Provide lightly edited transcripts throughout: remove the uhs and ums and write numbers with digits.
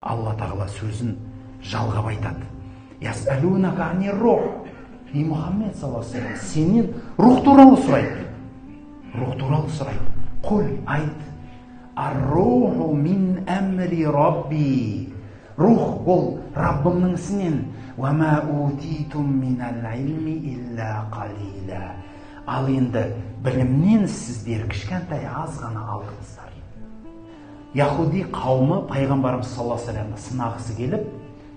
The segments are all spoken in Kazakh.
Алла тағала сөзін жалғап айтады. Ясәлунака ани рух. Ей Мұхаммед саллаллаху алейхи ва саллям, сенен рух туралы сұрайды. Рух туралы сұрайды. Құл, айт. Ар-руху мин әмри рабби. Рух ол Раббымның ісінен. Ва ма утитум минал илми илля қалила. Ал енді білімнен сіздер кішкентай аз ғана алдыңыздар. Яхуди қауымы пайғамбарымыз саллаллаху алейхи ва саллямды сынағысы келіп,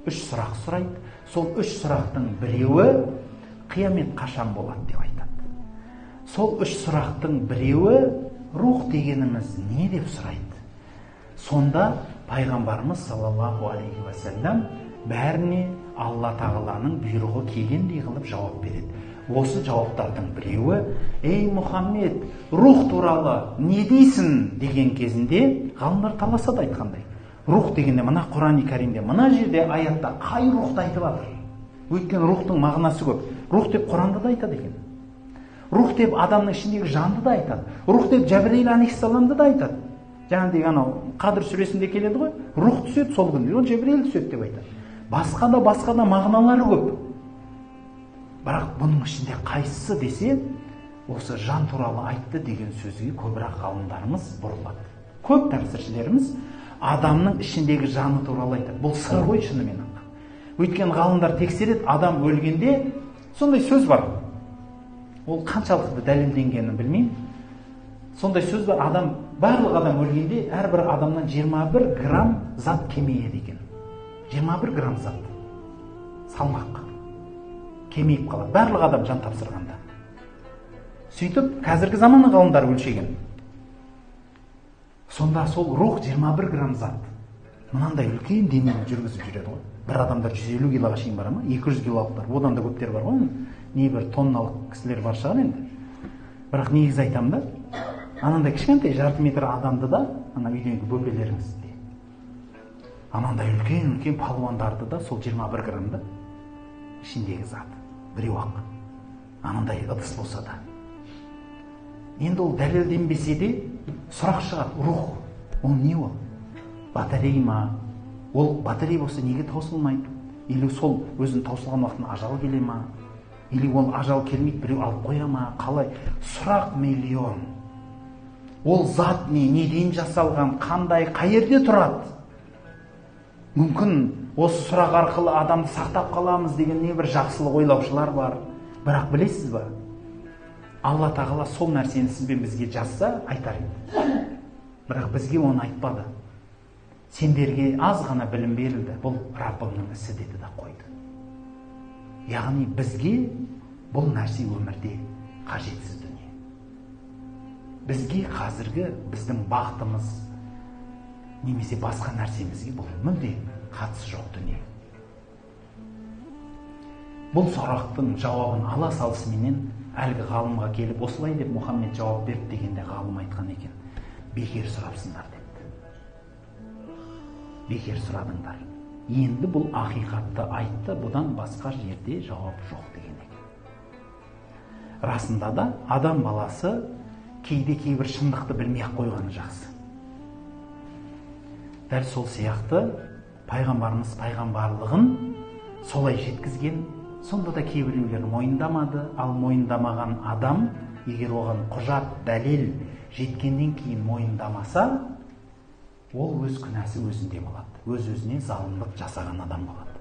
3 сұрақ сұрайды. Сол 3 сұрақтың біреуі қиямет қашан болады деп айтады. Сол 3 сұрақтың біреуі рух дегеніміз не деп сұрайды. Сонда пайғамбарымыз саллаллаху алейхи ва саллям бәріне Алла тағаланың бұйрығы келгендей қылып жауап береді. Осы жауаптардың біреуі, ей Мұхаммед, рух туралы не дейсің деген кезінде ғалымдар таласады айтқандай. Рух дегенде мына Құран-ы Кәримде, мына жерде аятта қай рухты айтып жатыр? Өйткені рухтың мағынасы көп. Рух деп Құранда да айтады екен. Рух деп адамның ішіндегі жанды да айтады. Рух деп Жәбірейіл алейхиссаламды да айтады. Жаңағыдей анау Қадыр сүресінде келеді ғой, рух түседі сол күні, ол Жәбірейіл түседі деп айтады. Басқа да мағыналары көп. Бірақ бұның ішінде қайсысы десе, осы жан туралы айтты деген сөзге көбірек ғалымдарымыз бұрылады. Көп тәпсіршілеріміз адамның ішіндегі жаны туралы айтады. Бұл сыр ғой шынымен. Өйткені ғалымдар тексереді, адам өлгенде сондай сөз бар. Ол қаншалықты дәлелденгенін білмеймін. Сондай сөз бар, барлық адам өлгенде әрбір адамнан 21 грамм зат кемейеді екен. 21 грамм зат салмақ кемейіп қалады. Барлық адам жан тапсырғанда. Сөйтіп, қазіргі заманның ғалымдары өлшеген. Сонда сол рух 21 грамм зат. Мынандай үлкен денені жүргізіп жүреді ғой. Бір адамдар 150 килоға шейін бара ма? 200 килолықтар. Одан да көптер бар ғой. Небір тонналық кісілер бар шығар енді. Бірақ негізі айтамын да, анандай кішкентай жарты метр адамды да, ана үйдегі бөпелеріңізде. Анандай үлкен палуандарды да сол 21 граммда ішіндегі зат. Біреу ақ. Анандай ыдыс болса да. Енді ол дәлелденбесе де сұрақ шығады. Рух, ол не ол? Батарей ма? Ол батарей болса неге таусылмайды? Или сол өзін таусылған уақытында ажал келе ма? Или ол ажал келмейді, біреу алып қоя ма? Қалай? Сұрақ миллион. Ол зат не? Неден жасалған? Қандай? Қай жерде тұрады? Мүмкін осы сұрақ арқылы адамды сақтап қаламыз деген не бір жақсылық ойлаушылар бар. Бірақ білесіз ба? Алла тағала сол нәрсені сізбен бізге жазса айтар еді. Бірақ бізге оны айтпады. Сендерге аз ғана білім берілді. Бұл Раббымның ісі деді да қойды. Яғни бізге бұл нәрсе өмірде қажетсіз дүние. Бізге қазіргі біздің бақытымыз немесе басқа нәрсемізге бұл мүлде қатысы жоқ дүние. Бұл сұрақтың жауабын ала салысыменен әлгі ғалымға келіп осылай деп Мұхаммед жауап берді дегенде ғалым айтқан екен. Бекер сұрапсыңдар депті. Бекер сұрадыңдар. Енді бұл ақиқатты айтты, бұдан басқа жерде жауап жоқ деген екен. Расында да адам баласы кейде кейбір шындықты білмей-ақ қойғаны жақсы. Дәл сол сияқты пайғамбарымыз пайғамбарлығын солай жеткізген, сонда да кейбіреулер мойындамады. Ал мойындамаған адам, егер оған құжат, дәлел жеткеннен кейін мойындамаса, ол өз күнәсі өзінде болады. Өз-өзіне залымдық жасаған адам болады.